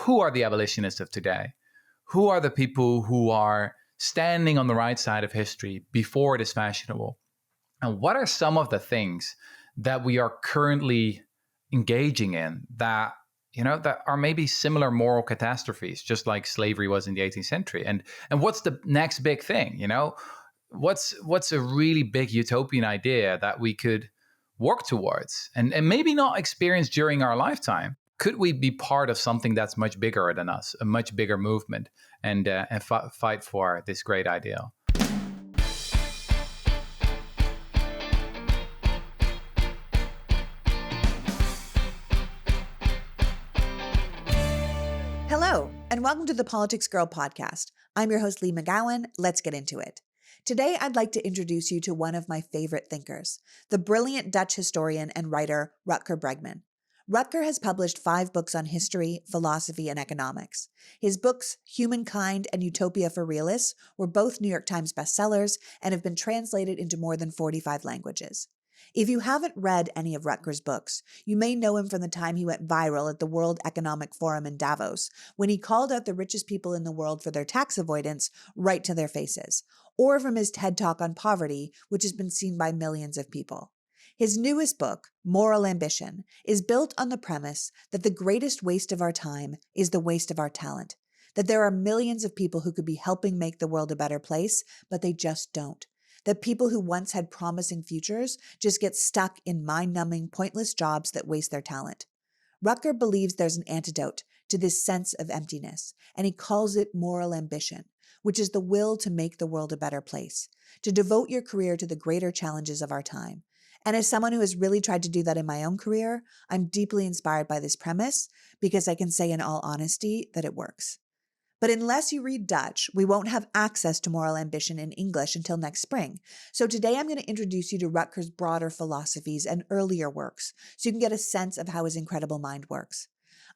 who are the abolitionists of today? Who are the people who are standing on the right side of history before it is fashionable? And what are some of the things that we are currently engaging in that, that are maybe similar moral catastrophes, just like slavery was in the 18th century? And what's the next big thing? What's a really big utopian idea that we could work towards and maybe not experience during our lifetime? Could we be part of something that's much bigger than us, a much bigger movement, and fight for this great ideal? Hello, and welcome to the Politics Girl podcast. I'm your host, Lee McGowan. Let's get into it. Today, I'd like to introduce you to one of my favorite thinkers, the brilliant Dutch historian and writer Rutger Bregman. Rutger has published 5 books on history, philosophy, and economics. His books, Humankind and Utopia for Realists, were both New York Times bestsellers and have been translated into more than 45 languages. If you haven't read any of Rutger's books, you may know him from the time he went viral at the World Economic Forum in Davos, when he called out the richest people in the world for their tax avoidance right to their faces, or from his TED Talk on poverty, which has been seen by millions of people. His newest book, Moral Ambition, is built on the premise that the greatest waste of our time is the waste of our talent, that there are millions of people who could be helping make the world a better place, but they just don't. That people who once had promising futures just get stuck in mind-numbing, pointless jobs that waste their talent. Rutger believes there's an antidote to this sense of emptiness, and he calls it moral ambition, which is the will to make the world a better place, to devote your career to the greater challenges of our time. And as someone who has really tried to do that in my own career, I'm deeply inspired by this premise because I can say in all honesty that it works. But unless you read Dutch, we won't have access to moral ambition in English until next spring. So today I'm going to introduce you to Rutger's broader philosophies and earlier works, so you can get a sense of how his incredible mind works.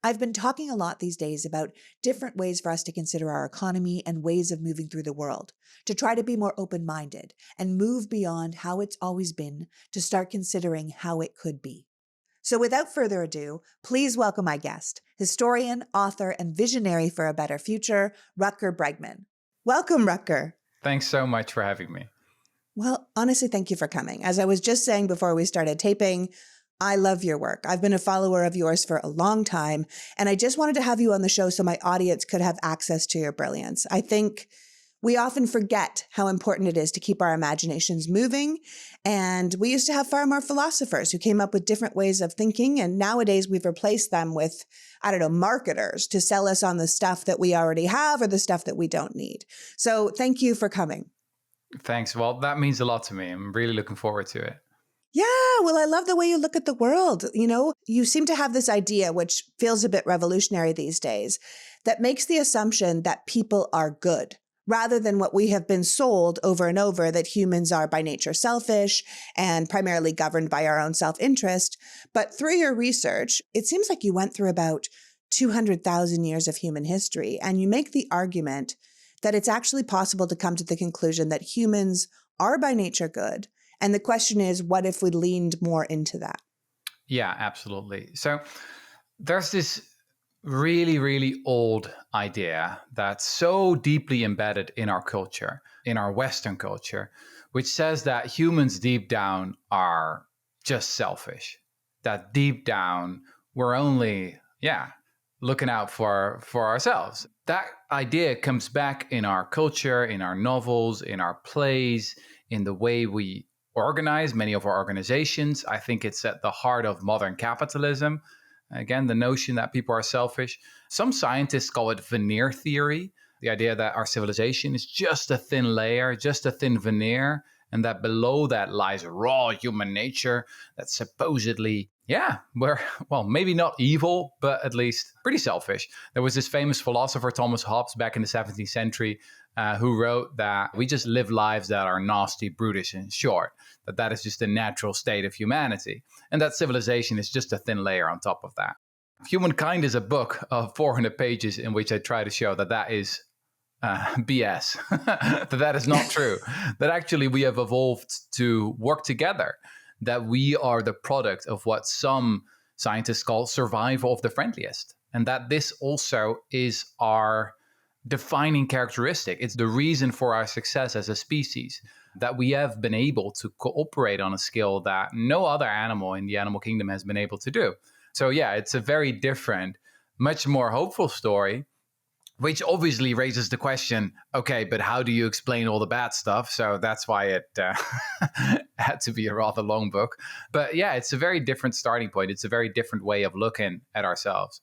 I've been talking a lot these days about different ways for us to consider our economy and ways of moving through the world, to try to be more open-minded and move beyond how it's always been to start considering how it could be. So without further ado, please welcome my guest, historian, author, and visionary for a better future, Rutger Bregman. Welcome, Rutger. Thanks so much for having me. Well, honestly, thank you for coming. As I was just saying before we started taping, I love your work. I've been a follower of yours for a long time, and I just wanted to have you on the show so my audience could have access to your brilliance. I think we often forget how important it is to keep our imaginations moving. And we used to have far more philosophers who came up with different ways of thinking. And nowadays we've replaced them with, marketers to sell us on the stuff that we already have or the stuff that we don't need. So thank you for coming. Thanks. Well, that means a lot to me. I'm really looking forward to it. Yeah, well, I love the way you look at the world. You seem to have this idea, which feels a bit revolutionary these days, that makes the assumption that people are good, rather than what we have been sold over and over, that humans are by nature selfish and primarily governed by our own self-interest. But through your research, it seems like you went through about 200,000 years of human history, and you make the argument that it's actually possible to come to the conclusion that humans are by nature good. And the question is, what if we leaned more into that? Yeah, absolutely. So there's this really, really old idea that's so deeply embedded in our culture, in our Western culture, which says that humans deep down are just selfish, that deep down we're only, looking out for ourselves. That idea comes back in our culture, in our novels, in our plays, in the way we organize many of our organizations. I think it's at the heart of modern capitalism. Again, the notion that people are selfish. Some scientists call it veneer theory, the idea that our civilization is just a thin layer, just a thin veneer, and that below that lies raw human nature that supposedly, we're, maybe not evil, but at least pretty selfish. There was this famous philosopher, Thomas Hobbes, back in the 17th century, who wrote that we just live lives that are nasty, brutish, and short, that is just the natural state of humanity, and that civilization is just a thin layer on top of that. Humankind is a book of 400 pages in which I try to show that is BS, that is not true, that actually we have evolved to work together, that we are the product of what some scientists call survival of the friendliest. and that this also is our defining characteristic. It's the reason for our success as a species, that we have been able to cooperate on a scale that no other animal in the animal kingdom has been able to do. So yeah, it's a very different, much more hopeful story, which obviously raises the question, okay, but how do you explain all the bad stuff? So that's why it had to be a rather long book. But yeah, it's a very different starting point. It's a very different way of looking at ourselves.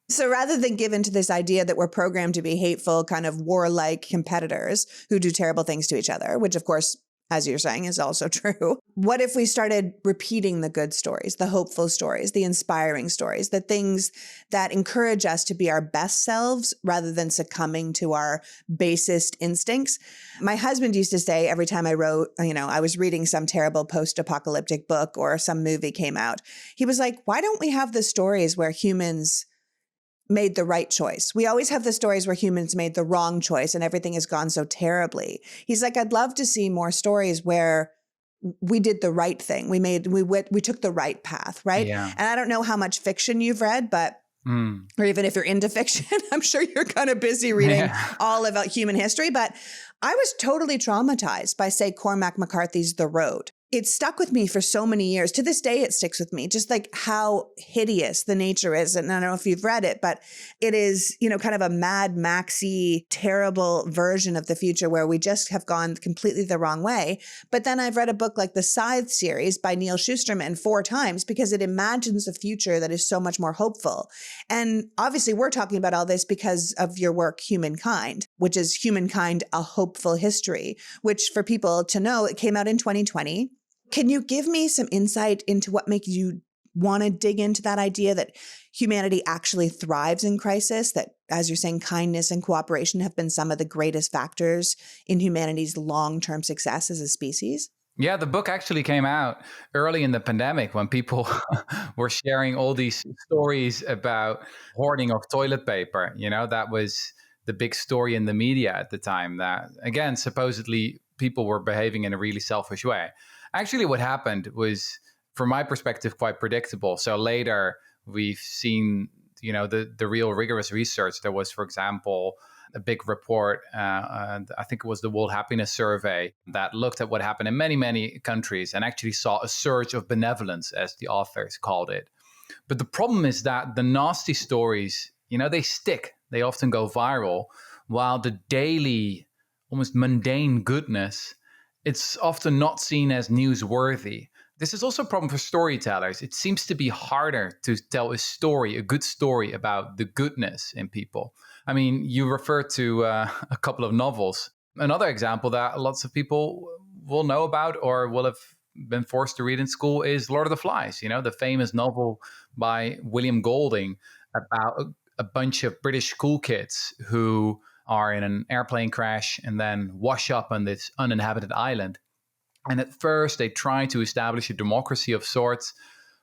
So rather than give into this idea that we're programmed to be hateful, kind of warlike competitors who do terrible things to each other, which of course, as you're saying, is also true. What if we started repeating the good stories, the hopeful stories, the inspiring stories, the things that encourage us to be our best selves rather than succumbing to our basest instincts? My husband used to say every time I wrote, I was reading some terrible post-apocalyptic book or some movie came out, he was like, why don't we have the stories where humans made the right choice? We always have the stories where humans made the wrong choice and everything has gone so terribly. He's like, I'd love to see more stories where we did the right thing. We took the right path, right? Yeah. And I don't know how much fiction you've read, but or even if you're into fiction, I'm sure you're kind of busy reading all about human history. But I was totally traumatized by, say, Cormac McCarthy's The Road. It stuck with me for so many years. To this day, it sticks with me, just like how hideous the nature is. And I don't know if you've read it, but it is, kind of a Mad Maxy, terrible version of the future where we just have gone completely the wrong way. But then I've read a book like the Scythe series by Neil Shusterman 4 times because it imagines a future that is so much more hopeful. And obviously, we're talking about all this because of your work, Humankind, which is Humankind, A Hopeful History, which for people to know, it came out in 2020. Can you give me some insight into what makes you want to dig into that idea that humanity actually thrives in crisis, that, as you're saying, kindness and cooperation have been some of the greatest factors in humanity's long-term success as a species? Yeah, the book actually came out early in the pandemic when people were sharing all these stories about hoarding of toilet paper. That was the big story in the media at the time, that, again, supposedly people were behaving in a really selfish way. Actually, what happened was, from my perspective, quite predictable. So later, we've seen, the real rigorous research. There was, for example, a big report, I think it was the World Happiness Survey, that looked at what happened in many, many countries and actually saw a surge of benevolence, as the authors called it. But the problem is that the nasty stories, they stick. They often go viral, while the daily, almost mundane goodness, it's often not seen as newsworthy. This is also a problem for storytellers. It seems to be harder to tell a good story about the goodness in people. I mean, you refer to a couple of novels. Another example that lots of people will know about or will have been forced to read in school is Lord of the Flies, the famous novel by William Golding about a bunch of British school kids who are in an airplane crash and then wash up on this uninhabited island. And at first they try to establish a democracy of sorts,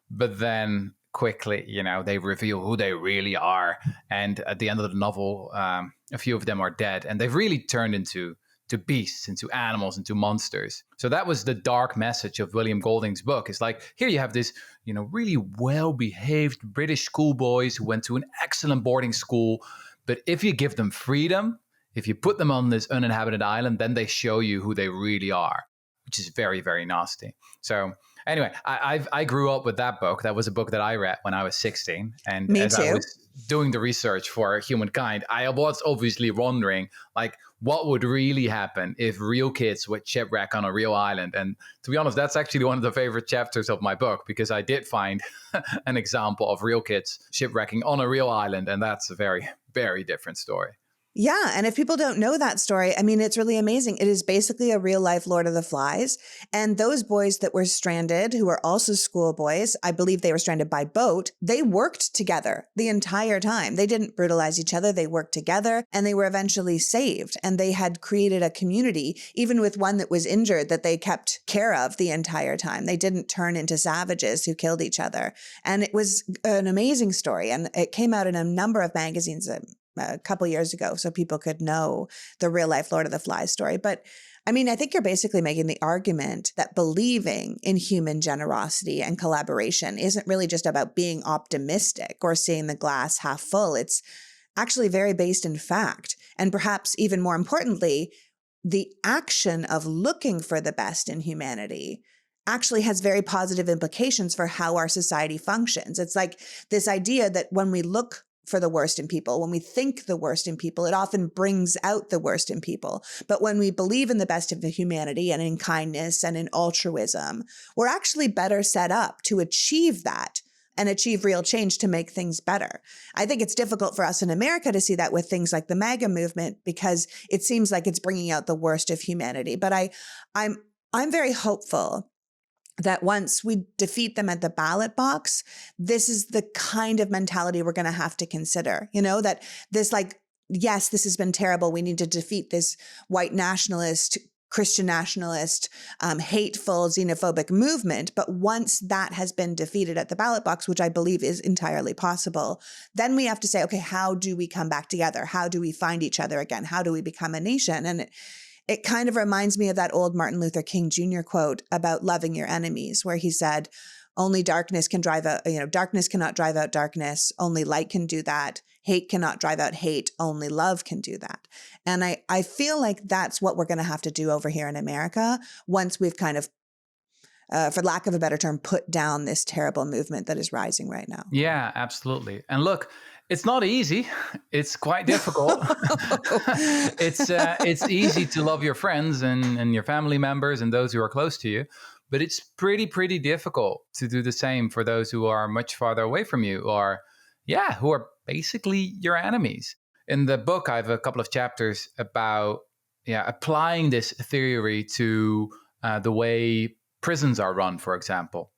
but then quickly, they reveal who they really are. And at the end of the novel, a few of them are dead, and they've really turned into beasts, into animals, into monsters. So that was the dark message of William Golding's book. It's like, here you have this, really well-behaved British schoolboys who went to an excellent boarding school. But if you give them freedom, if you put them on this uninhabited island, then they show you who they really are, which is very, very nasty. So anyway, I grew up with that book. That was a book that I read when I was 16. And Me as too. I was doing the research for Humankind, I was obviously wondering, what would really happen if real kids would shipwreck on a real island? And to be honest, that's actually one of the favorite chapters of my book, because I did find an example of real kids shipwrecking on a real island. And that's a very, very different story. Yeah. And if people don't know that story, I mean, it's really amazing. It is basically a real life Lord of the Flies. And those boys that were stranded, who are also schoolboys, I believe they were stranded by boat, they worked together the entire time. They didn't brutalize each other. They worked together and they were eventually saved. And they had created a community, even with one that was injured, that they kept care of the entire time. They didn't turn into savages who killed each other. And it was an amazing story. And it came out in a number of magazines. a couple years ago so people could know the real life Lord of the Flies story. But I mean, I think you're basically making the argument that believing in human generosity and collaboration isn't really just about being optimistic or seeing the glass half full. It's actually very based in fact. And perhaps even more importantly, the action of looking for the best in humanity actually has very positive implications for how our society functions. It's like this idea that when we look for the worst in people, when we think the worst in people, it often brings out the worst in people. But when we believe in the best of the humanity and in kindness and in altruism, we're actually better set up to achieve that and achieve real change to make things better. I think it's difficult for us in America to see that with things like the MAGA movement because it seems like it's bringing out the worst of humanity. But I'm very hopeful that once we defeat them at the ballot box, this is the kind of mentality we're going to have to consider, that this yes, this has been terrible. We need to defeat this white nationalist, Christian nationalist, hateful, xenophobic movement. But once that has been defeated at the ballot box, which I believe is entirely possible, then we have to say, okay, how do we come back together? How do we find each other again? How do we become a nation? And it kind of reminds me of that old Martin Luther King Jr. quote about loving your enemies, where he said, only darkness can drive out, darkness cannot drive out darkness. Only light can do that. Hate cannot drive out hate. Only love can do that. And I feel like that's what we're going to have to do over here in America once we've kind of, for lack of a better term, put down this terrible movement that is rising right now. Yeah, absolutely. And look, it's not easy. It's quite difficult. It's easy to love your friends and your family members and those who are close to you, but it's pretty difficult to do the same for those who are much farther away from you, or who are basically your enemies. In the book, I have a couple of chapters about applying this theory to the way prisons are run, for example.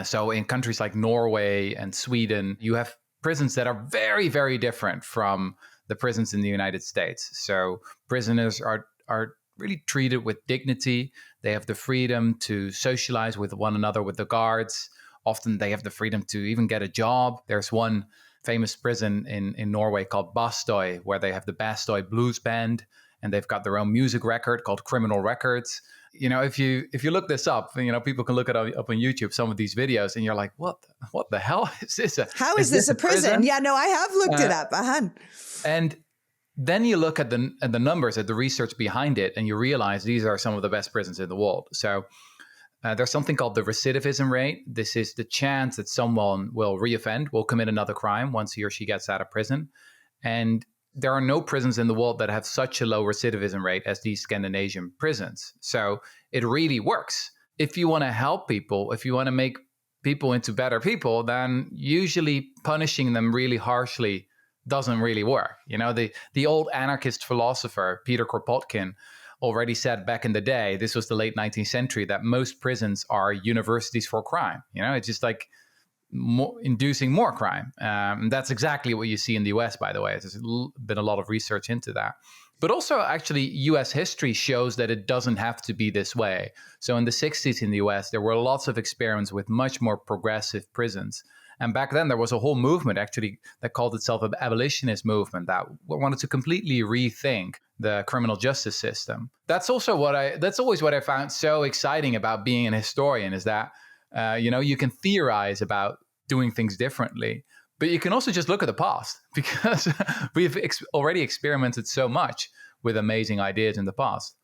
So in countries like Norway and Sweden, you have prisons that are very different from the prisons in the United States. So prisoners are really treated with dignity. They have the freedom to socialize with one another, with the guards. Often they have the freedom to even get a job. There's one famous prison in Norway called Bastøy, where they have the Bastøy Blues Band, and they've got their own music record called Criminal Records. If you look this up, people can look it up on YouTube, some of these videos, and you're like, what the hell is this? How is this a prison? Yeah, no, I have looked it up. And then you look at the numbers, at the research behind it, and you realize these are some of the best prisons in the world. So there's something called the recidivism rate. This is the chance that someone will reoffend, will commit another crime once he or she gets out of prison. And there are no prisons in the world that have such a low recidivism rate as these Scandinavian prisons. So it really works. If you want to help people, if you want to make people into better people, then usually punishing them really harshly doesn't really work. The old anarchist philosopher, Peter Kropotkin, already said back in the day, this was the late 19th century, that most prisons are universities for crime. It's just like inducing more crime. That's exactly what you see in the US, by the way. There's been a lot of research into that. But also, actually, US history shows that it doesn't have to be this way. So in the 60s in the US, there were lots of experiments with much more progressive prisons. And back then, there was a whole movement, actually, that called itself an abolitionist movement that wanted to completely rethink the criminal justice system. That's always what I found so exciting about being an historian, is that you can theorize about doing things differently, but you can also just look at the past, because we've already experimented so much with amazing ideas in the past,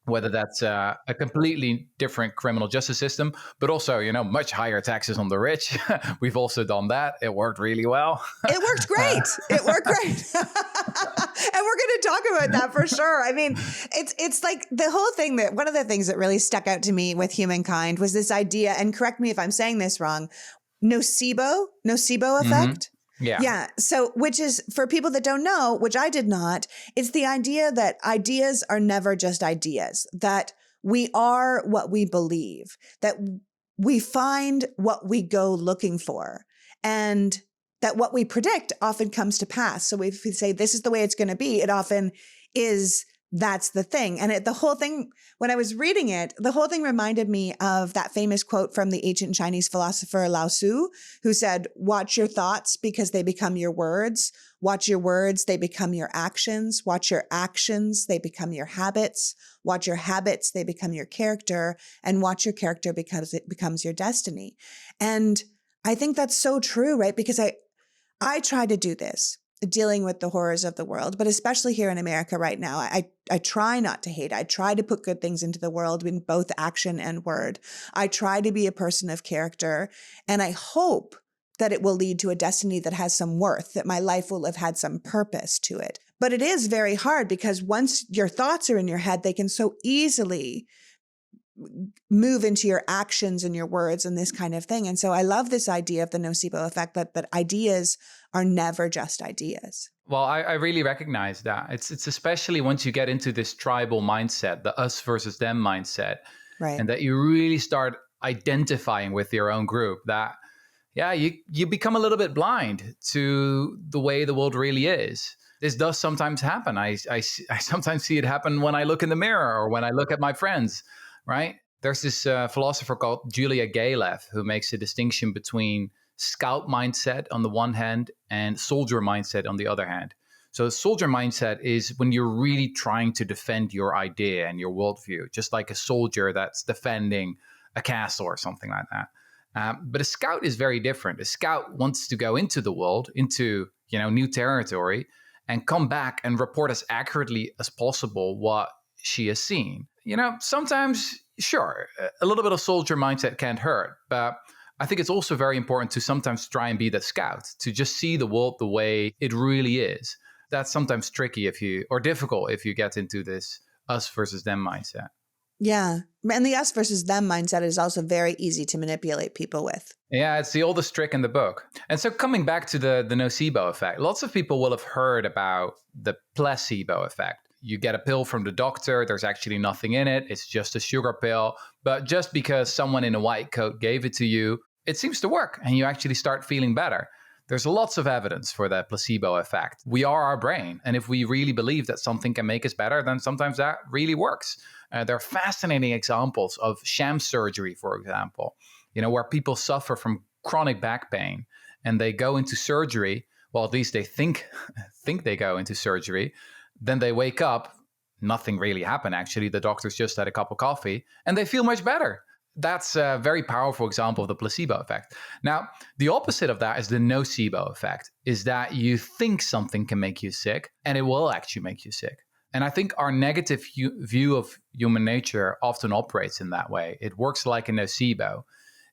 whether that's a completely different criminal justice system, but also, much higher taxes on the rich. We've also done that. It worked really well. It worked great. It worked great. And we're going to talk about that for sure. I mean, it's like the whole thing that one of the things that really stuck out to me with humankind was this idea, and correct me if I'm saying this wrong, nocebo effect. Yeah. So, which is, for people that don't know, which I did not, it's the idea that ideas are never just ideas, that we are what we believe, that we find what we go looking for, and that what we predict often comes to pass. So if we say this is the way it's going to be, it often is. That's the thing. And the whole thing, when I was reading it, the whole thing reminded me of that famous quote from the ancient Chinese philosopher Lao Tzu, who said, watch your thoughts because they become your words. Watch your words, they become your actions. Watch your actions, they become your habits. Watch your habits, they become your character. And watch your character because it becomes your destiny. And I think that's so true, right? Because I try to do this, dealing with the horrors of the world, but especially here in America right now, I try not to hate. I try to put good things into the world in both action and word. I try to be a person of character, and I hope that it will lead to a destiny that has some worth, that my life will have had some purpose to it. But it is very hard because once your thoughts are in your head, they can so easily move into your actions and your words and this kind of thing. And so I love this idea of the nocebo effect, that ideas are never just ideas. Well, I really recognize that. It's especially once you get into this tribal mindset, the us versus them mindset, Right. and that you really start identifying with your own group, that, yeah, you become a little bit blind to the way the world really is. This does sometimes happen. I sometimes see it happen when I look in the mirror or when I look at my friends, right? There's this philosopher called Julia Galev who makes a distinction between scout mindset on the one hand and soldier mindset on the other hand. So soldier mindset is when you're really trying to defend your idea and your worldview, just like a soldier that's defending a castle or something like that. But a scout is very different. A scout wants to go into the world, into new territory, and come back and report as accurately as possible what she has seen. Sometimes, sure, a little bit of soldier mindset can't hurt, but I think it's also very important to sometimes try and be the scout, to just see the world the way it really is. That's sometimes tricky or difficult if you get into this us versus them mindset. Yeah. And the us versus them mindset is also very easy to manipulate people with. Yeah, it's the oldest trick in the book. And so coming back to the nocebo effect, lots of people will have heard about the placebo effect. You get a pill from the doctor, there's actually nothing in it, it's just a sugar pill. But just because someone in a white coat gave it to you, it seems to work and you actually start feeling better. There's lots of evidence for the placebo effect. We are our brain. And if we really believe that something can make us better, then sometimes that really works. There are fascinating examples of sham surgery, for example, where people suffer from chronic back pain and they go into surgery. Well, at least they think they go into surgery. Then they wake up, nothing really happened, actually. The doctors just had a cup of coffee and they feel much better. That's a very powerful example of the placebo effect. Now, the opposite of that is the nocebo effect, is that you think something can make you sick and it will actually make you sick. And I think our negative view of human nature often operates in that way. It works like a nocebo.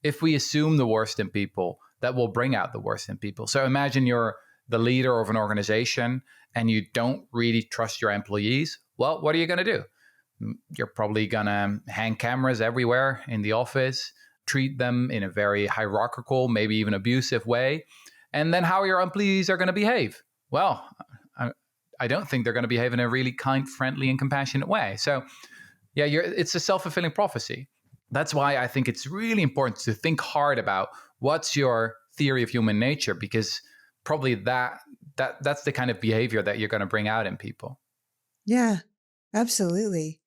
If we assume the worst in people, that will bring out the worst in people. So imagine you're the leader of an organization and you don't really trust your employees. Well, what are you going to do? You're probably going to hang cameras everywhere in the office, treat them in a very hierarchical, maybe even abusive way. And then how your employees are going to behave? Well, I don't think they're going to behave in a really kind, friendly, and compassionate way. So, yeah, it's a self-fulfilling prophecy. That's why I think it's really important to think hard about what's your theory of human nature, because probably that's the kind of behavior that you're going to bring out in people. Yeah, absolutely.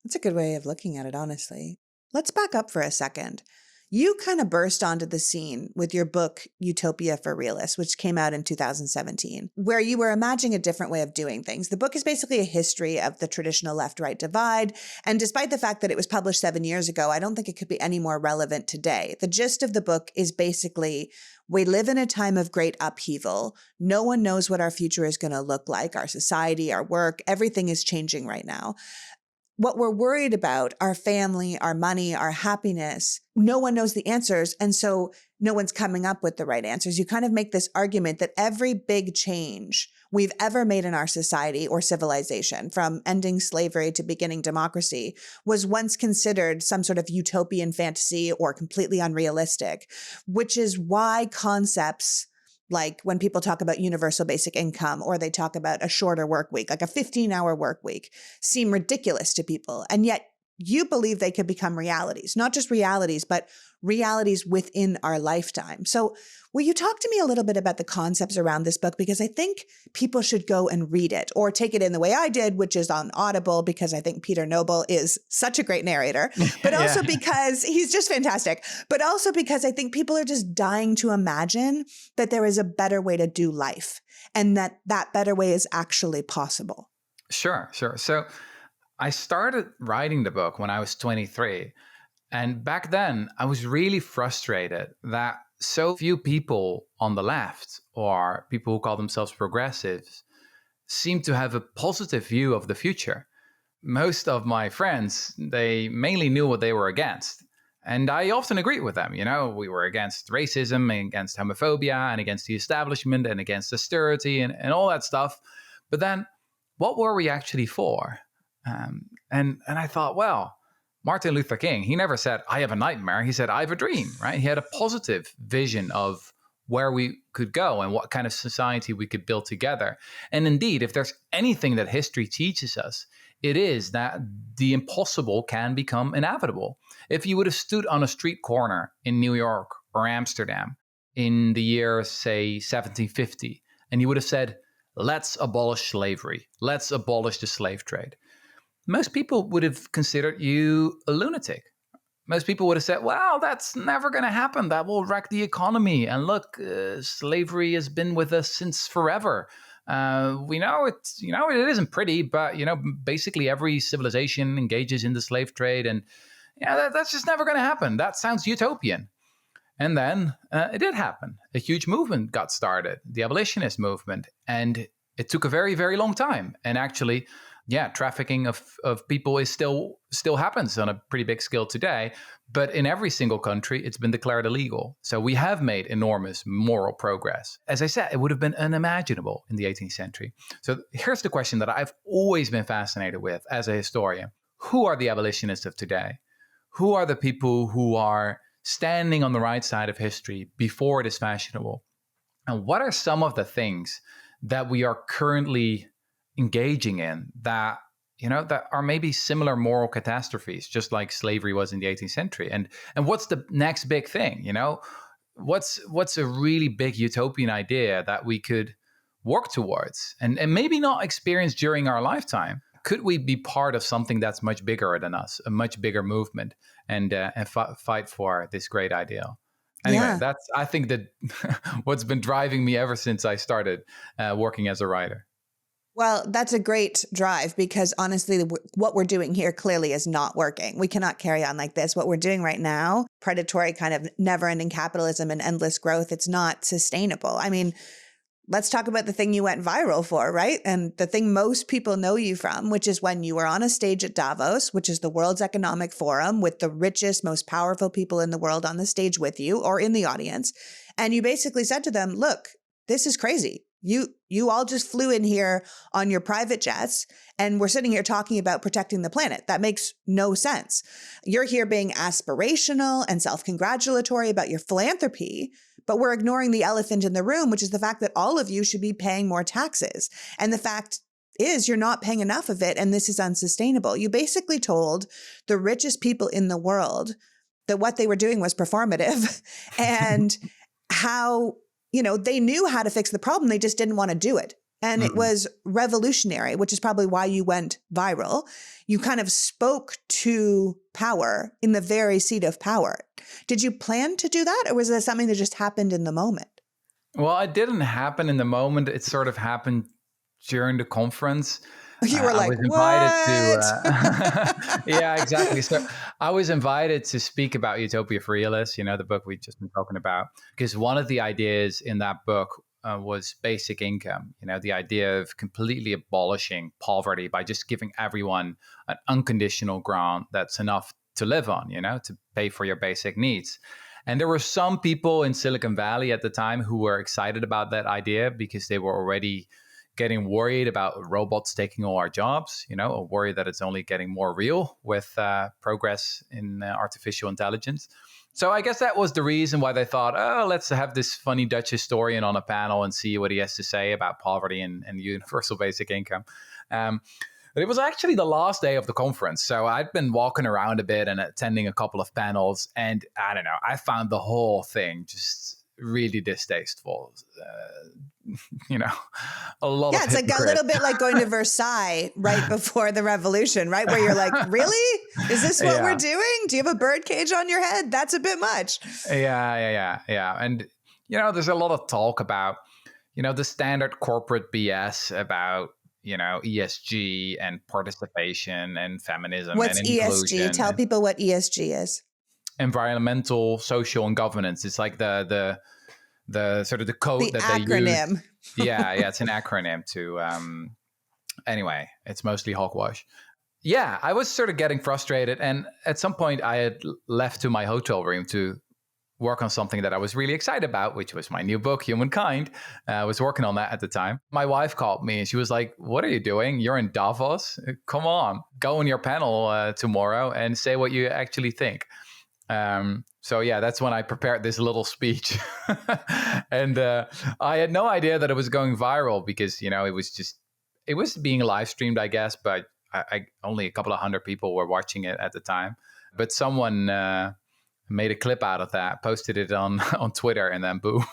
That's a good way of looking at it, honestly. Let's back up for a second. You kind of burst onto the scene with your book, Utopia for Realists, which came out in 2017, where you were imagining a different way of doing things. The book is basically a history of the traditional left-right divide. And despite the fact that it was published 7 years ago, I don't think it could be any more relevant today. The gist of the book is basically, we live in a time of great upheaval. No one knows what our future is going to look like. Our society, our work, everything is changing right now. What we're worried about, our family, our money, our happiness, no one knows the answers. And so no one's coming up with the right answers. You kind of make this argument that every big change we've ever made in our society or civilization, from ending slavery to beginning democracy, was once considered some sort of utopian fantasy or completely unrealistic, which is why concepts like when people talk about universal basic income, or they talk about a shorter work week, like a 15-hour work week, seem ridiculous to people. And yet you believe they could become realities, not just realities, but realities within our lifetime. So will you talk to me a little bit about the concepts around this book? Because I think people should go and read it or take it in the way I did, which is on Audible, because I think Peter Noble is such a great narrator, but also because he's just fantastic, but also because I think people are just dying to imagine that there is a better way to do life and that that better way is actually possible. Sure. So I started writing the book when I was 23. And back then, I was really frustrated that so few people on the left, or people who call themselves progressives, seem to have a positive view of the future. Most of my friends, they mainly knew what they were against. And I often agreed with them. We were against racism and against homophobia and against the establishment and against austerity and all that stuff. But then what were we actually for? And I thought, well, Martin Luther King, he never said, I have a nightmare. He said, I have a dream, right? He had a positive vision of where we could go and what kind of society we could build together. And indeed, if there's anything that history teaches us, it is that the impossible can become inevitable. If you would have stood on a street corner in New York or Amsterdam in the year, say, 1750, and you would have said, let's abolish slavery, let's abolish the slave trade, most people would have considered you a lunatic. Most people would have said, well, that's never going to happen. That will wreck the economy. And look, slavery has been with us since forever. We know it's, it isn't pretty, but, basically every civilization engages in the slave trade. And that's just never going to happen. That sounds utopian. And then it did happen. A huge movement got started, the abolitionist movement. And it took a very, very long time. And actually, trafficking of people is still happens on a pretty big scale today. But in every single country, it's been declared illegal. So we have made enormous moral progress. As I said, it would have been unimaginable in the 18th century. So here's the question that I've always been fascinated with as a historian. Who are the abolitionists of today? Who are the people who are standing on the right side of history before it is fashionable? And what are some of the things that we are currently engaging in that are maybe similar moral catastrophes, just like slavery was in the 18th century? And what's the next big thing? What's a really big utopian idea that we could work towards and maybe not experience during our lifetime? Could we be part of something that's much bigger than us, a much bigger movement, and fight for this great ideal? Anyway, that's, I think, that what's been driving me ever since I started working as a writer. Well, that's a great drive because honestly, what we're doing here clearly is not working. We cannot carry on like this. What we're doing right now, predatory kind of never-ending capitalism and endless growth, it's not sustainable. I mean, let's talk about the thing you went viral for, right? And the thing most people know you from, which is when you were on a stage at Davos, which is the World's Economic Forum, with the richest, most powerful people in the world on the stage with you or in the audience. And you basically said to them, look, this is crazy. You all just flew in here on your private jets, and we're sitting here talking about protecting the planet. That makes no sense. You're here being aspirational and self-congratulatory about your philanthropy, but we're ignoring the elephant in the room, which is the fact that all of you should be paying more taxes. And the fact is you're not paying enough of it, and this is unsustainable. You basically told the richest people in the world that what they were doing was performative and how they knew how to fix the problem. They just didn't want to do it. And it was revolutionary, which is probably why you went viral. You kind of spoke to power in the very seat of power. Did you plan to do that? Or was that something that just happened in the moment? Well, it didn't happen in the moment. It sort of happened during the conference. You were like, I was invited what? to, yeah, exactly. So I was invited to speak about Utopia for Realists, the book we've just been talking about, because one of the ideas in that book was basic income, the idea of completely abolishing poverty by just giving everyone an unconditional grant that's enough to live on, to pay for your basic needs. And there were some people in Silicon Valley at the time who were excited about that idea because they were already getting worried about robots taking all our jobs, or worried that it's only getting more real with progress in artificial intelligence. So I guess that was the reason why they thought, oh, let's have this funny Dutch historian on a panel and see what he has to say about poverty and universal basic income. But it was actually the last day of the conference. So I'd been walking around a bit and attending a couple of panels. And I don't know, I found the whole thing just really distasteful. A lot of it's like a little bit like going to Versailles right before the revolution, right? Where you're like, really? Is this what we're doing? Do you have a bird cage on your head? That's a bit much. Yeah. And, there's a lot of talk about, the standard corporate BS about, ESG and participation and feminism. What's and ESG? Tell people what ESG is. Environmental, social, and governance. It's like the sort of the code the that acronym. They use. Yeah, it's an acronym to. Anyway, it's mostly hogwash. Yeah, I was sort of getting frustrated, and at some point, I had left to my hotel room to work on something that I was really excited about, which was my new book, Humankind. I was working on that at the time. My wife called me and she was like, "What are you doing? You're in Davos. Come on, go on your panel tomorrow and say what you actually think." So that's when I prepared this little speech. And I had no idea that it was going viral because, it was being live streamed, I guess, but I only a couple of hundred people were watching it at the time. But someone made a clip out of that, posted it on Twitter, and then boom.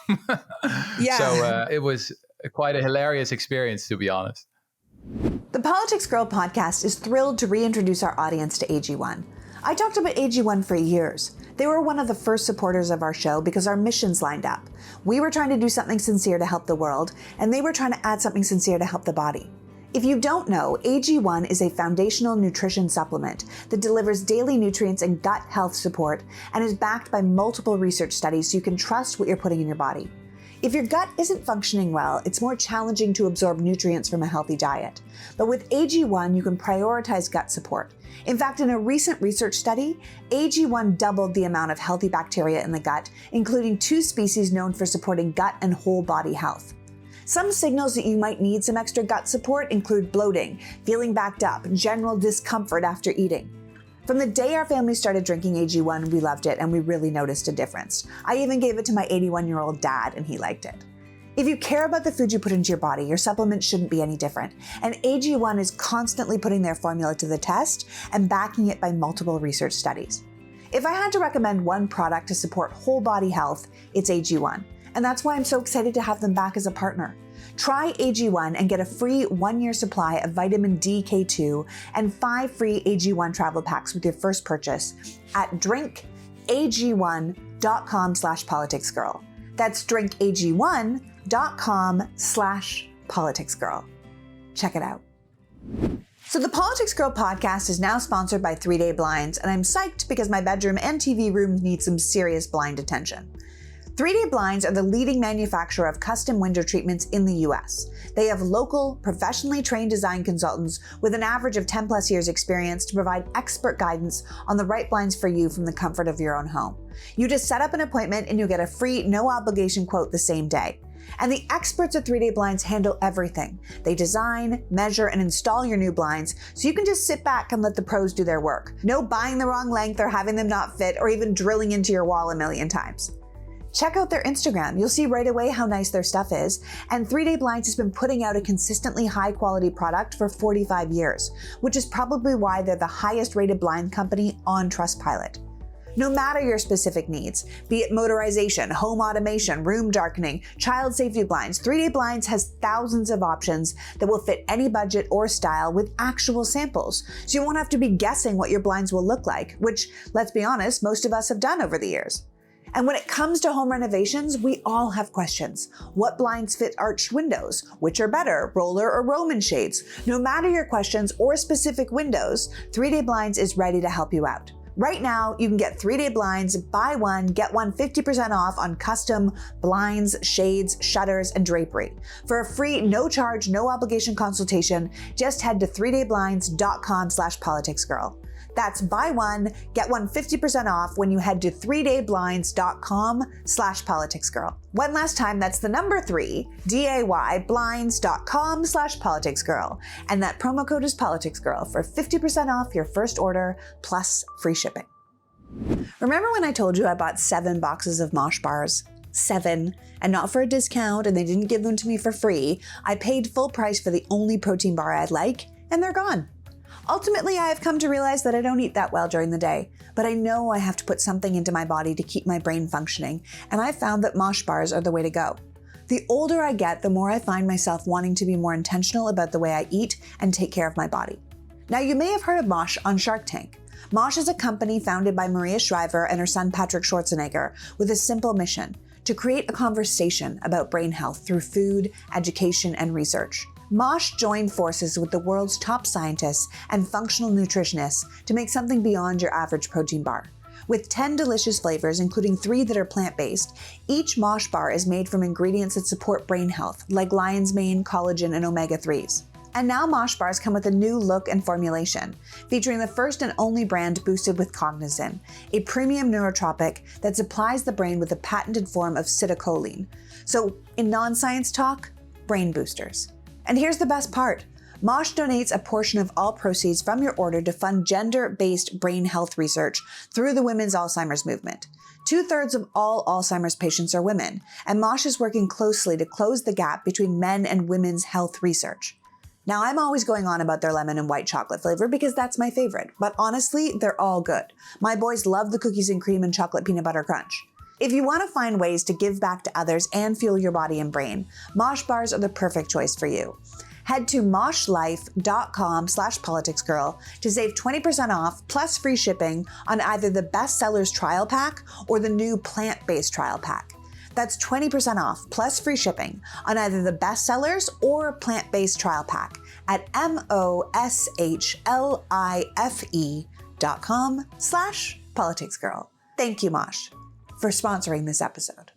Yeah. So it was quite a hilarious experience, to be honest. The Politics Girl podcast is thrilled to reintroduce our audience to AG1. I talked about AG1 for years. They were one of the first supporters of our show because our missions lined up. We were trying to do something sincere to help the world, and they were trying to add something sincere to help the body. If you don't know, AG1 is a foundational nutrition supplement that delivers daily nutrients and gut health support and is backed by multiple research studies so you can trust what you're putting in your body. If your gut isn't functioning well, it's more challenging to absorb nutrients from a healthy diet. But with AG1, you can prioritize gut support. In fact, in a recent research study, AG1 doubled the amount of healthy bacteria in the gut, including 2 species known for supporting gut and whole body health. Some signals that you might need some extra gut support include bloating, feeling backed up, general discomfort after eating. From the day our family started drinking AG1, we loved it and we really noticed a difference. I even gave it to my 81-year-old dad and he liked it. If you care about the food you put into your body, your supplements shouldn't be any different. And AG1 is constantly putting their formula to the test and backing it by multiple research studies. If I had to recommend one product to support whole body health, it's AG1. And that's why I'm so excited to have them back as a partner. Try AG1 and get a free 1-year supply of vitamin D K2 and 5 free AG1 travel packs with your first purchase at drinkag1.com/politicsgirl. That's drinkag1.com/politicsgirl. Check it out. So the Politics Girl podcast is now sponsored by 3 Day Blinds, and I'm psyched because my bedroom and TV room need some serious blind attention. 3 Day Blinds are the leading manufacturer of custom window treatments in the US. They have local, professionally trained design consultants with an average of 10 plus years experience to provide expert guidance on the right blinds for you from the comfort of your own home. You just set up an appointment and you'll get a free, no obligation quote the same day. And the experts at 3 Day Blinds handle everything. They design, measure, and install your new blinds, so you can just sit back and let the pros do their work. No buying the wrong length or having them not fit or even drilling into your wall a million times. Check out their Instagram. You'll see right away how nice their stuff is. And 3 Day Blinds has been putting out a consistently high quality product for 45 years, which is probably why they're the highest rated blind company on Trustpilot. No matter your specific needs, be it motorization, home automation, room darkening, child safety blinds, 3 Day Blinds has thousands of options that will fit any budget or style with actual samples. So you won't have to be guessing what your blinds will look like, which, let's be honest, most of us have done over the years. And when it comes to home renovations, we all have questions. What blinds fit arched windows? Which are better, roller or Roman shades? No matter your questions or specific windows, 3 Day Blinds is ready to help you out. Right now, you can get 3 Day Blinds, buy one, get one 50% off on custom blinds, shades, shutters, and drapery. For a free, no charge, no obligation consultation, just head to 3dayblinds.com/politicsgirl. That's buy one, get one 50% off when you head to 3dayblinds.com/politicsgirl. One last time, that's the number 3, dayblinds.com/politicsgirl. And that promo code is politicsgirl for 50% off your first order plus free shipping. Remember when I told you I bought 7 boxes of Mosh bars? 7, and not for a discount, and they didn't give them to me for free. I paid full price for the only protein bar I'd like, and they're gone. Ultimately, I have come to realize that I don't eat that well during the day, but I know I have to put something into my body to keep my brain functioning, and I've found that mosh bars are the way to go. The older I get, the more I find myself wanting to be more intentional about the way I eat and take care of my body. Now, you may have heard of Mosh on Shark Tank. Mosh is a company founded by Maria Shriver and her son Patrick Schwarzenegger with a simple mission: to create a conversation about brain health through food, education, and research. Mosh joined forces with the world's top scientists and functional nutritionists to make something beyond your average protein bar. With 10 delicious flavors, including 3 that are plant-based, each Mosh bar is made from ingredients that support brain health, like lion's mane, collagen, and omega-3s. And now Mosh bars come with a new look and formulation, featuring the first and only brand boosted with cognizin, a premium neurotropic that supplies the brain with a patented form of acetylcholine. So, in non-science talk, brain boosters. And here's the best part. Mosh donates a portion of all proceeds from your order to fund gender-based brain health research through the Women's Alzheimer's Movement. 2/3 of all Alzheimer's patients are women, and Mosh is working closely to close the gap between men and women's health research. Now, I'm always going on about their lemon and white chocolate flavor because that's my favorite, but honestly, they're all good. My boys love the cookies and cream and chocolate peanut butter crunch. If you want to find ways to give back to others and fuel your body and brain, Mosh bars are the perfect choice for you. Head to moshlife.com/politicsgirl to save 20% off plus free shipping on either the bestsellers trial pack or the new plant-based trial pack. That's 20% off plus free shipping on either the bestsellers or plant-based trial pack at moshlife.com/politicsgirl. Thank you, Mosh, for sponsoring this episode.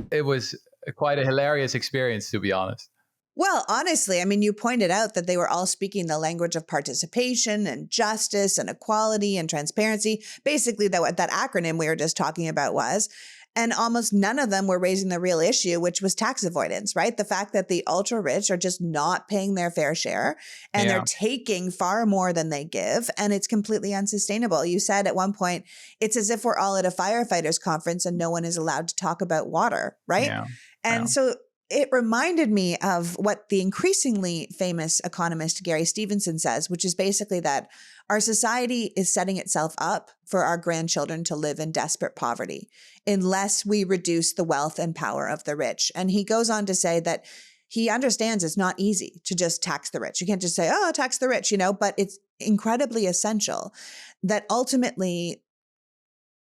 It was quite a hilarious experience, to be honest. Well, honestly, I mean, you pointed out that they were all speaking the language of participation and justice and equality and transparency. Basically, what that acronym we were just talking about was. And almost none of them were raising the real issue, which was tax avoidance, right? The fact that the ultra rich are just not paying their fair share and they're taking far more than they give. And it's completely unsustainable. You said at one point, it's as if we're all at a firefighters conference and no one is allowed to talk about water, right? Yeah. And so it reminded me of what the increasingly famous economist Gary Stevenson says, which is basically that our society is setting itself up for our grandchildren to live in desperate poverty unless we reduce the wealth and power of the rich. And he goes on to say that he understands it's not easy to just tax the rich. You can't just say, oh, tax the rich, but it's incredibly essential that ultimately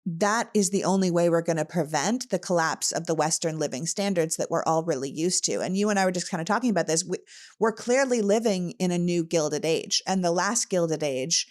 that is the only way we're going to prevent the collapse of the Western living standards that we're all really used to. And you and I were just kind of talking about this. We're clearly living in a new Gilded Age, and the last Gilded Age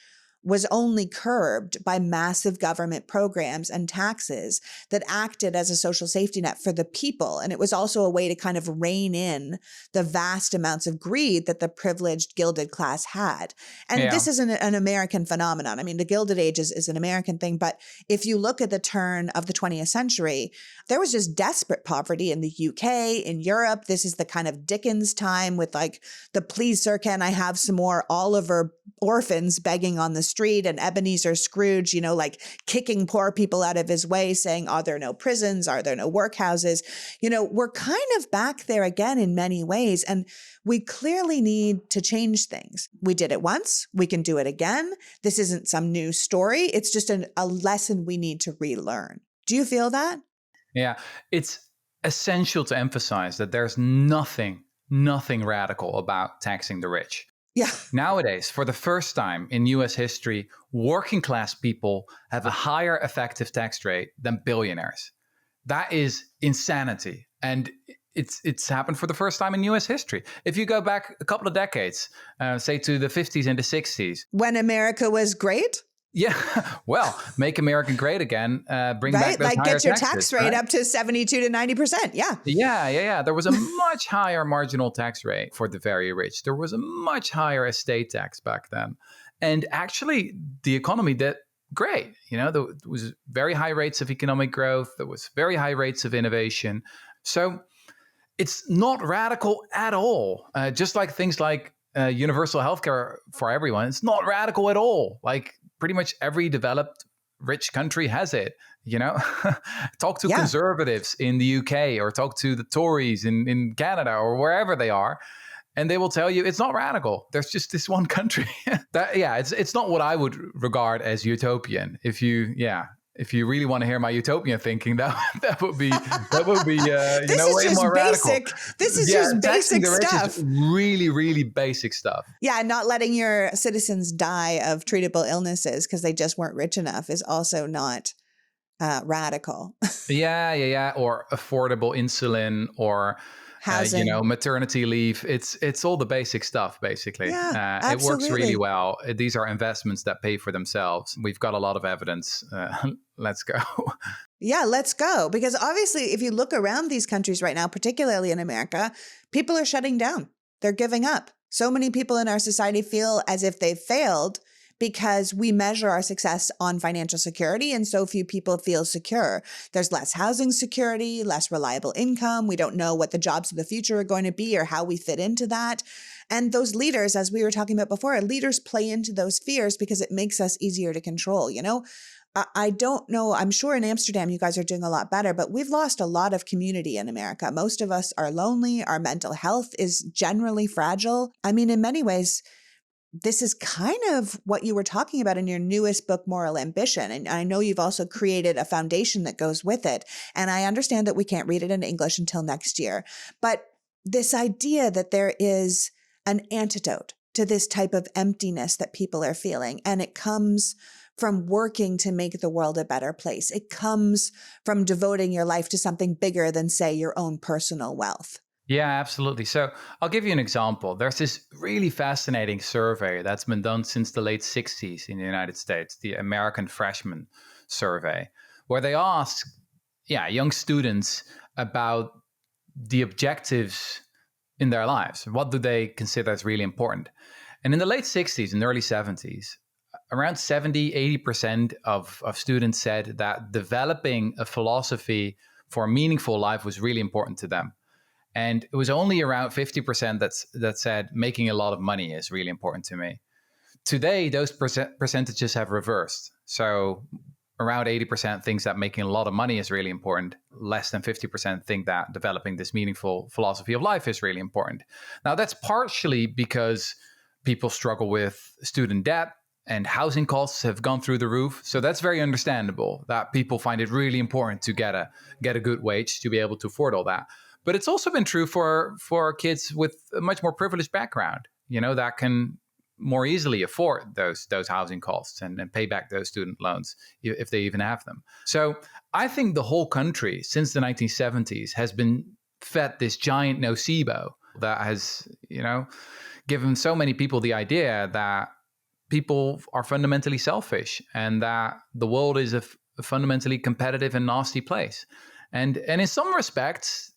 was only curbed by massive government programs and taxes that acted as a social safety net for the people. And it was also a way to kind of rein in the vast amounts of greed that the privileged gilded class had. And this isn't an American phenomenon. I mean, the Gilded Age is an American thing. But if you look at the turn of the 20th century, there was just desperate poverty in the UK, in Europe. This is the kind of Dickens time with like the please, sir, can I have some more Oliver orphans begging on the street and Ebenezer Scrooge, like kicking poor people out of his way, saying, are there no prisons? Are there no workhouses? We're kind of back there again in many ways. And we clearly need to change things. We did it once. We can do it again. This isn't some new story. It's just a lesson we need to relearn. Do you feel that? Yeah, it's essential to emphasize that there's nothing radical about taxing the rich. Yeah. Nowadays, for the first time in US history, working class people have a higher effective tax rate than billionaires. That is insanity. And it's happened for the first time in US history. If you go back a couple of decades, say to the 50s and the 60s. When America was great? Yeah, well, make America great again. Bring back those higher get your taxes, tax rate up to 72 to 90%. Yeah. Yeah. There was a much higher marginal tax rate for the very rich. There was a much higher estate tax back then. And actually, the economy did great. There was very high rates of economic growth. There was very high rates of innovation. So it's not radical at all. Just like things like universal healthcare for everyone. It's not radical at all. Like pretty much every developed rich country has it, Talk to conservatives in the UK or talk to the Tories in Canada or wherever they are. And they will tell you it's not radical. There's just this one country. It's not what I would regard as utopian. If you really want to hear my utopian thinking, that would be way more radical. This is just basic stuff. Really, really basic stuff. Yeah, not letting your citizens die of treatable illnesses because they just weren't rich enough is also not radical. Yeah. Or affordable insulin, or housing, maternity leave. It's all the basic stuff, basically. Yeah, it works really well. These are investments that pay for themselves. We've got a lot of evidence. Let's go. Yeah, let's go. Because obviously, if you look around these countries right now, particularly in America, people are shutting down. They're giving up. So many people in our society feel as if they've failed because we measure our success on financial security, and so few people feel secure. There's less housing security, less reliable income. We don't know what the jobs of the future are going to be or how we fit into that. And those leaders, as we were talking about before, leaders play into those fears because it makes us easier to control. I don't know. I'm sure in Amsterdam, you guys are doing a lot better, but we've lost a lot of community in America. Most of us are lonely. Our mental health is generally fragile. I mean, in many ways, this is kind of what you were talking about in your newest book, Moral Ambition. And I know you've also created a foundation that goes with it. And I understand that we can't read it in English until next year. But this idea that there is an antidote to this type of emptiness that people are feeling, and it comes from working to make the world a better place. It comes from devoting your life to something bigger than, say, your own personal wealth. Yeah, absolutely. So I'll give you an example. There's this really fascinating survey that's been done since the late 60s in the United States, the American Freshman Survey, where they ask young students about the objectives in their lives. What do they consider as really important? And in the late 60s and early 70s, around 80% of students said that developing a philosophy for a meaningful life was really important to them. And it was only around 50% that said making a lot of money is really important to me. Today, those percentages have reversed. So around 80% thinks that making a lot of money is really important. Less than 50% think that developing this meaningful philosophy of life is really important. Now, that's partially because people struggle with student debt and housing costs have gone through the roof. So that's very understandable that people find it really important to get a good wage to be able to afford all that. But it's also been true for kids with a much more privileged background, that can more easily afford those housing costs and pay back those student loans if they even have them. So I think the whole country since the 1970s has been fed this giant nocebo that has, given so many people the idea that people are fundamentally selfish and that the world is a fundamentally competitive and nasty place. And in some respects,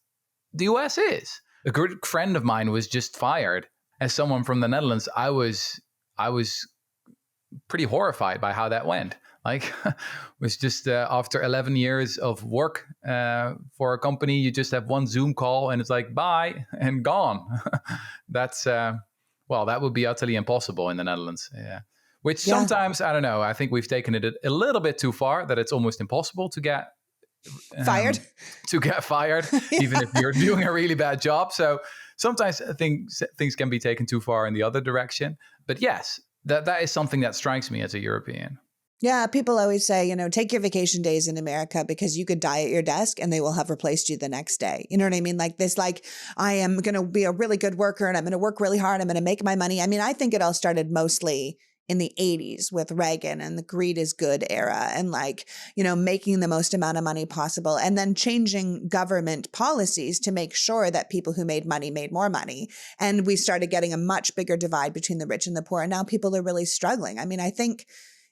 the US is. A good friend of mine was just fired. As someone from the Netherlands, I was pretty horrified by how that went. Like, it was just after 11 years of work for a company, you just have one Zoom call and it's like, bye, and gone. That's, that would be utterly impossible in the Netherlands. Yeah. Which sometimes, I don't know, I think we've taken it a little bit too far, that it's almost impossible to get fired, even if you're doing a really bad job. So sometimes things can be taken too far in the other direction. But yes, that is something that strikes me as a European. Yeah, people always say, take your vacation days in America because you could die at your desk and they will have replaced you the next day. You know what I mean? Like this, I am going to be a really good worker and I'm going to work really hard. I'm going to make my money. I mean, I think it all started mostly in the 80s with Reagan and the greed is good era and making the most amount of money possible and then changing government policies to make sure that people who made money made more money. And we started getting a much bigger divide between the rich and the poor. And now people are really struggling. I mean, I think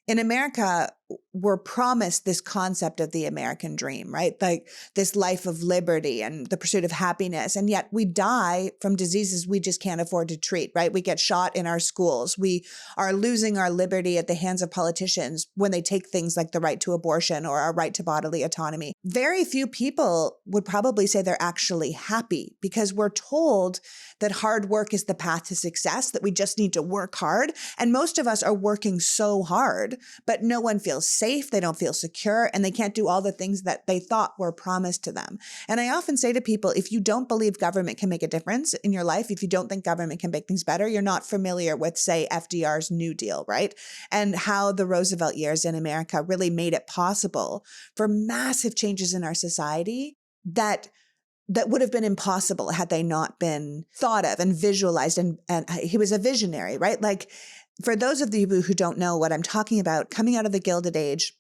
in America, we're promised this concept of the American dream, right? Like this life of liberty and the pursuit of happiness. And yet we die from diseases we just can't afford to treat, right? We get shot in our schools. We are losing our liberty at the hands of politicians when they take things like the right to abortion or our right to bodily autonomy. Very few people would probably say they're actually happy because we're told that hard work is the path to success, that we just need to work hard. And most of us are working so hard, but no one feels feel safe, they don't feel secure, and they can't do all the things that they thought were promised to them. And I often say to people, if you don't believe government can make a difference in your life, if you don't think government can make things better, you're not familiar with, say, FDR's New Deal, right? And how the Roosevelt years in America really made it possible for massive changes in our society that would have been impossible had they not been thought of and visualized. And he was a visionary, right? Like, for those of you who don't know what I'm talking about, coming out of the Gilded Age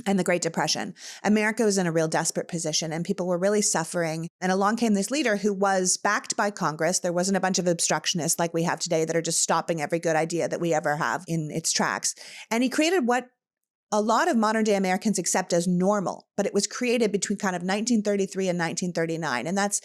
and the Great Depression, America was in a real desperate position and people were really suffering. And along came this leader who was backed by Congress. There wasn't a bunch of obstructionists like we have today that are just stopping every good idea that we ever have in its tracks. And he created what a lot of modern day Americans accept as normal, but it was created between kind of 1933 and 1939. And that's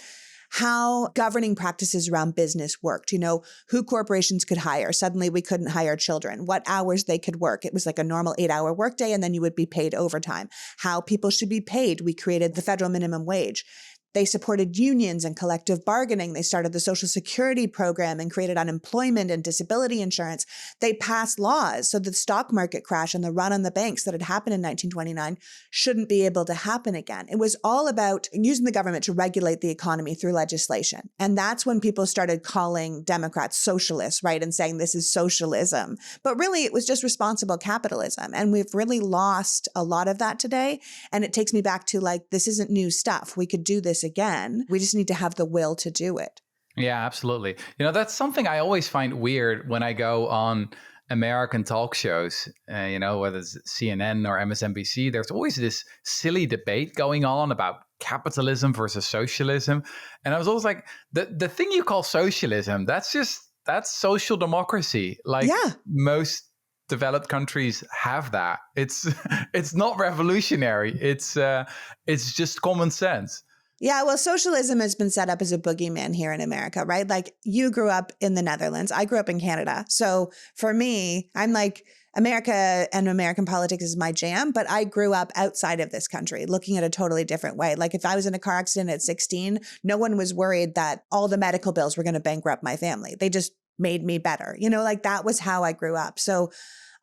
how governing practices around business worked. You know, who corporations could hire. Suddenly we couldn't hire children, what hours they could work. It was like a normal 8-hour workday, and then you would be paid overtime. How people should be paid. We created the federal minimum wage. They supported unions and collective bargaining. They started the Social Security program and created unemployment and disability insurance. They passed laws so the stock market crash and the run on the banks that had happened in 1929 shouldn't be able to happen again. It was all about using the government to regulate the economy through legislation. And that's when people started calling Democrats socialists, right? And saying this is socialism. But really, it was just responsible capitalism. And we've really lost a lot of that today. And it takes me back to, like, this isn't new stuff. We could do this again. We just need to have the will to do it. Yeah, absolutely. You know, that's something I always find weird when I go on American talk shows, whether it's CNN or MSNBC. There's always this silly debate going on about capitalism versus socialism. And I was always like, the thing you call socialism, that's social democracy. Like, most developed countries have that. It's not revolutionary. It's just common sense. Yeah, well, socialism has been set up as a boogeyman here in America, right? Like, you grew up in the Netherlands. I grew up in Canada. So for me, I'm like, America and American politics is my jam, but I grew up outside of this country looking at a totally different way. Like, if I was in a car accident at 16, no one was worried that all the medical bills were going to bankrupt my family. They just made me better. You know, like, that was how I grew up. So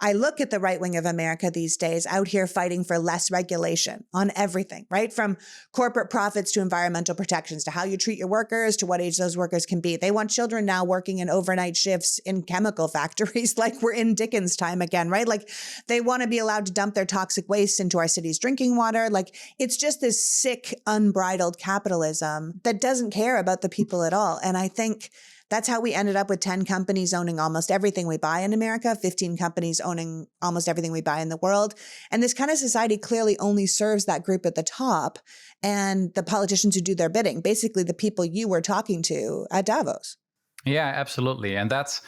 I look at the right wing of America these days out here fighting for less regulation on everything, right? From corporate profits to environmental protections to how you treat your workers to what age those workers can be. They want children now working in overnight shifts in chemical factories like we're in Dickens' time again, right? Like, they want to be allowed to dump their toxic waste into our city's drinking water. Like, it's just this sick, unbridled capitalism that doesn't care about the people at all. And I think that's how we ended up with 10 companies owning almost everything we buy in America, 15 companies owning almost everything we buy in the world. And this kind of society clearly only serves that group at the top and the politicians who do their bidding, basically the people you were talking to at Davos. Yeah, absolutely. And that's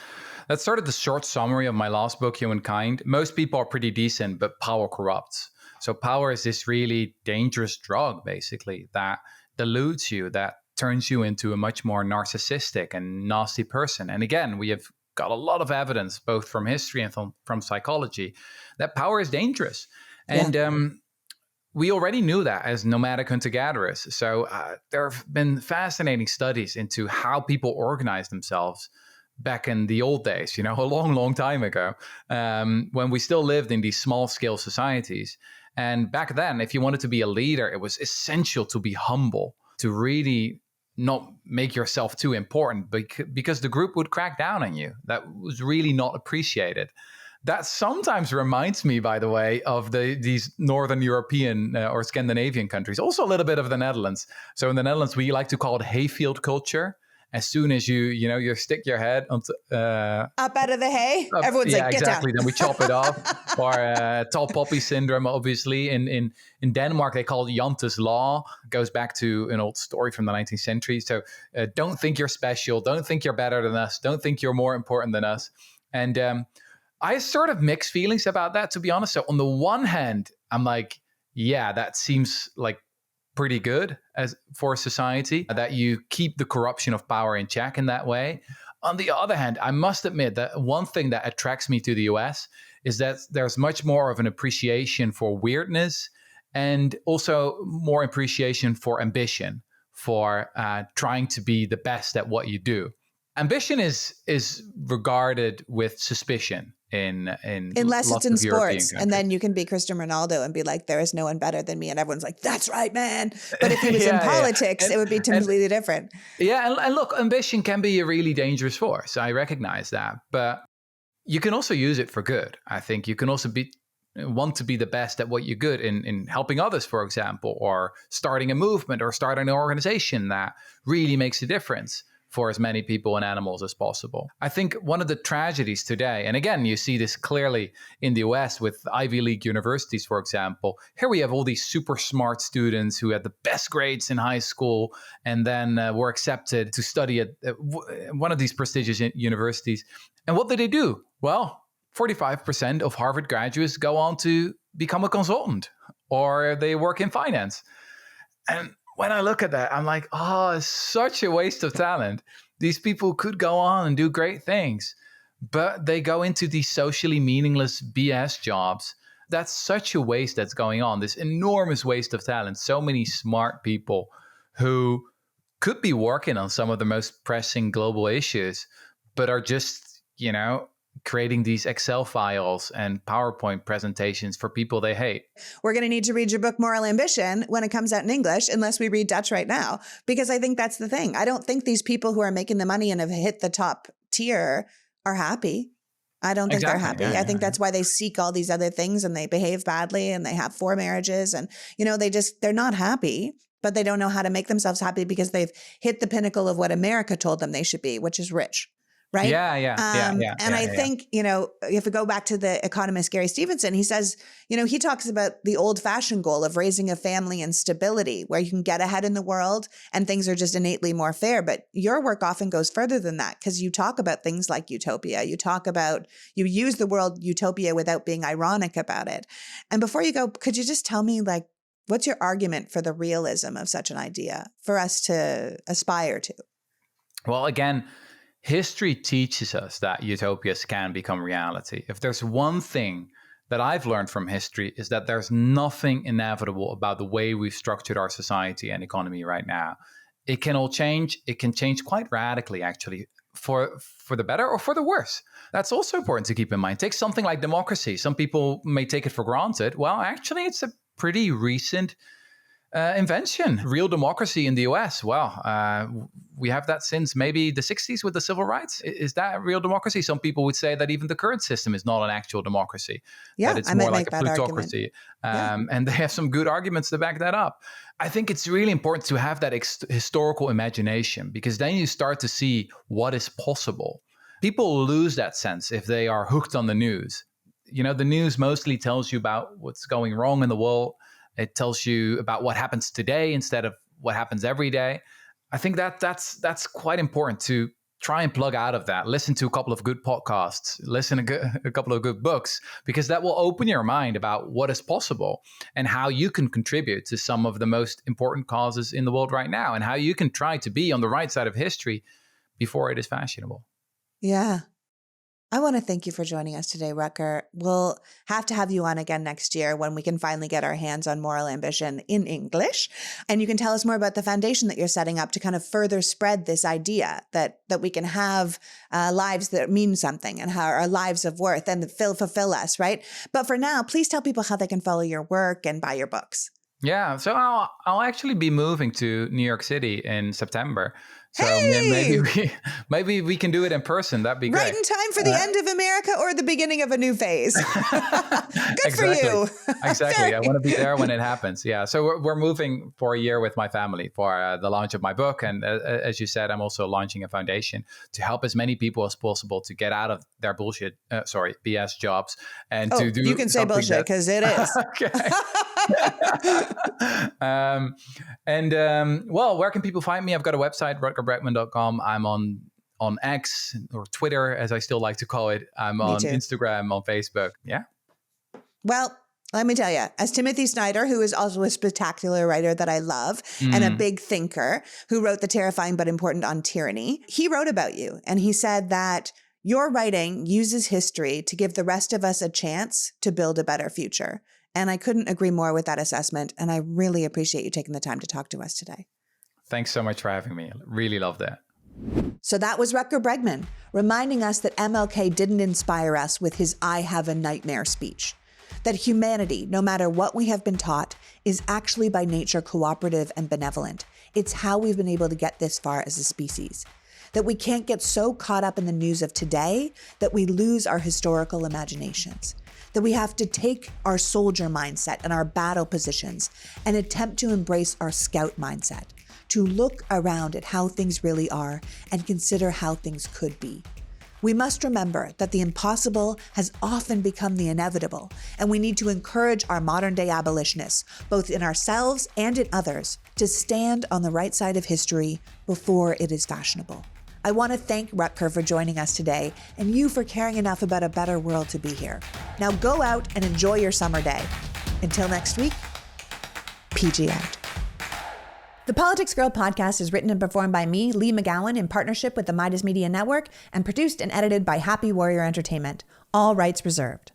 sort of the short summary of my last book, Humankind. Most people are pretty decent, but power corrupts. So power is this really dangerous drug, basically, that deludes you, that turns you into a much more narcissistic and nasty person. And again, we have got a lot of evidence, both from history and from psychology, that power is dangerous. And we already knew that as nomadic hunter-gatherers. So there have been fascinating studies into how people organize themselves back in the old days, a long, long time ago, when we still lived in these small-scale societies. And back then, if you wanted to be a leader, it was essential to be humble, to really not make yourself too important, because the group would crack down on you. That was really not appreciated. That sometimes reminds me, by the way, of these Northern European or Scandinavian countries, also a little bit of the Netherlands. So in the Netherlands, we like to call it hayfield culture. As soon as you stick your head up out of the hay, everyone's like, get exactly. down. Then we chop it off. Or tall poppy syndrome, obviously. In Denmark, they call it Jante's Law. It goes back to an old story from the 19th century. So don't think you're special. Don't think you're better than us. Don't think you're more important than us. And I sort of mixed feelings about that, to be honest. So on the one hand, I'm like, yeah, that seems like pretty good as for society, that you keep the corruption of power in check in that way. On the other hand, I must admit that one thing that attracts me to the US is that there's much more of an appreciation for weirdness and also more appreciation for ambition, for trying to be the best at what you do. Ambition is regarded with suspicion in Unless it's lots in of European sports. And countries. then you can be Cristiano Ronaldo and be like, there is no one better than me. And everyone's like, that's right, man. But if he was in Yeah, yeah. politics, it would be And completely different. yeah, and look, ambition can be a really dangerous force. I recognize that, but you can also use it for good. I think you can also want to be the best at what you're good in helping others, for example, or starting a movement or starting an organization that really makes a difference for as many people and animals as possible. I think one of the tragedies today, and again, you see this clearly in the US with Ivy League universities, for example. Here we have all these super smart students who had the best grades in high school and then were accepted to study at one of these prestigious universities. And what did they do? Well, 45% of Harvard graduates go on to become a consultant or they work in finance. And when I look at that, I'm like, oh, it's such a waste of talent. These people could go on and do great things, but they go into these socially meaningless BS jobs. That's such a waste that's going on, this enormous waste of talent. So many smart people who could be working on some of the most pressing global issues, but are just, creating these Excel files and PowerPoint presentations for people they hate. We're going to need to read your book, Moral Ambition, when it comes out in English, unless we read Dutch right now, because I think that's the thing. I don't think these people who are making the money and have hit the top tier are happy. I don't think they're happy. Yeah, I think that's why they seek all these other things and they behave badly and they have 4 marriages and, they're not happy, but they don't know how to make themselves happy because they've hit the pinnacle of what America told them they should be, which is rich. Right. And I think, if we go back to the economist, Gary Stevenson, he says, he talks about the old fashioned goal of raising a family and stability where you can get ahead in the world and things are just innately more fair. But your work often goes further than that because you talk about things like utopia. You use the word utopia without being ironic about it. And before you go, could you just tell me, what's your argument for the realism of such an idea for us to aspire to? Well, again, history teaches us that utopias can become reality. If there's one thing that I've learned from history is that there's nothing inevitable about the way we've structured our society and economy right now. It can all change. It can change quite radically, actually, for the better or for the worse. That's also important to keep in mind. Take something like democracy. Some people may take it for granted. Well, actually, it's a pretty recent invention. Real democracy in the US. Well, we have that since maybe the 60s with the civil rights. Is that real democracy? Some people would say that even the current system is not an actual democracy. Yeah, that it's I more might like make a that plutocracy. argument. And they have some good arguments to back that up. I think it's really important to have that historical imagination because then you start to see what is possible. People lose that sense if they are hooked on the news. The news mostly tells you about what's going wrong in the world. It tells you about what happens today instead of what happens every day. I think that's quite important to try and plug out of that. Listen to a couple of good podcasts, listen to a couple of good books, because that will open your mind about what is possible and how you can contribute to some of the most important causes in the world right now and how you can try to be on the right side of history before it is fashionable. Yeah. I want to thank you for joining us today, Rutger. We'll have to have you on again next year when we can finally get our hands on Moral Ambition in English. And you can tell us more about the foundation that you're setting up to kind of further spread this idea that we can have lives that mean something and how our lives of worth and fulfill us, right? But for now, please tell people how they can follow your work and buy your books. Yeah, so I'll actually be moving to New York City in September. So hey! maybe we can do it in person. That'd be great. Right in time for the end of America or the beginning of a new phase. Good for you. Exactly. I want to be there when it happens. Yeah. So we're moving for a year with my family for the launch of my book. And as you said, I'm also launching a foundation to help as many people as possible to get out of their BS jobs and to do. You can say bullshit because it is. Okay. Well, where can people find me? I've got a website, rutgerbregman.com. I'm on X or Twitter, as I still like to call it. I'm on Instagram, on Facebook. Yeah. Well, let me tell you, as Timothy Snyder, who is also a spectacular writer that I love and a big thinker who wrote The Terrifying but Important on Tyranny, he wrote about you. And he said that your writing uses history to give the rest of us a chance to build a better future. And I couldn't agree more with that assessment. And I really appreciate you taking the time to talk to us today. Thanks so much for having me. Really love that. So that was Rutger Bregman, reminding us that MLK didn't inspire us with his "I have a nightmare" speech. That humanity, no matter what we have been taught, is actually by nature cooperative and benevolent. It's how we've been able to get this far as a species. That we can't get so caught up in the news of today that we lose our historical imaginations. That we have to take our soldier mindset and our battle positions and attempt to embrace our scout mindset, to look around at how things really are and consider how things could be. We must remember that the impossible has often become the inevitable, and we need to encourage our modern-day abolitionists, both in ourselves and in others, to stand on the right side of history before it is fashionable. I want to thank Rutger for joining us today, and you for caring enough about a better world to be here. Now go out and enjoy your summer day. Until next week, PG out. The Politics Girl podcast is written and performed by me, Lee McGowan, in partnership with the Midas Media Network, and produced and edited by Happy Warrior Entertainment. All rights reserved.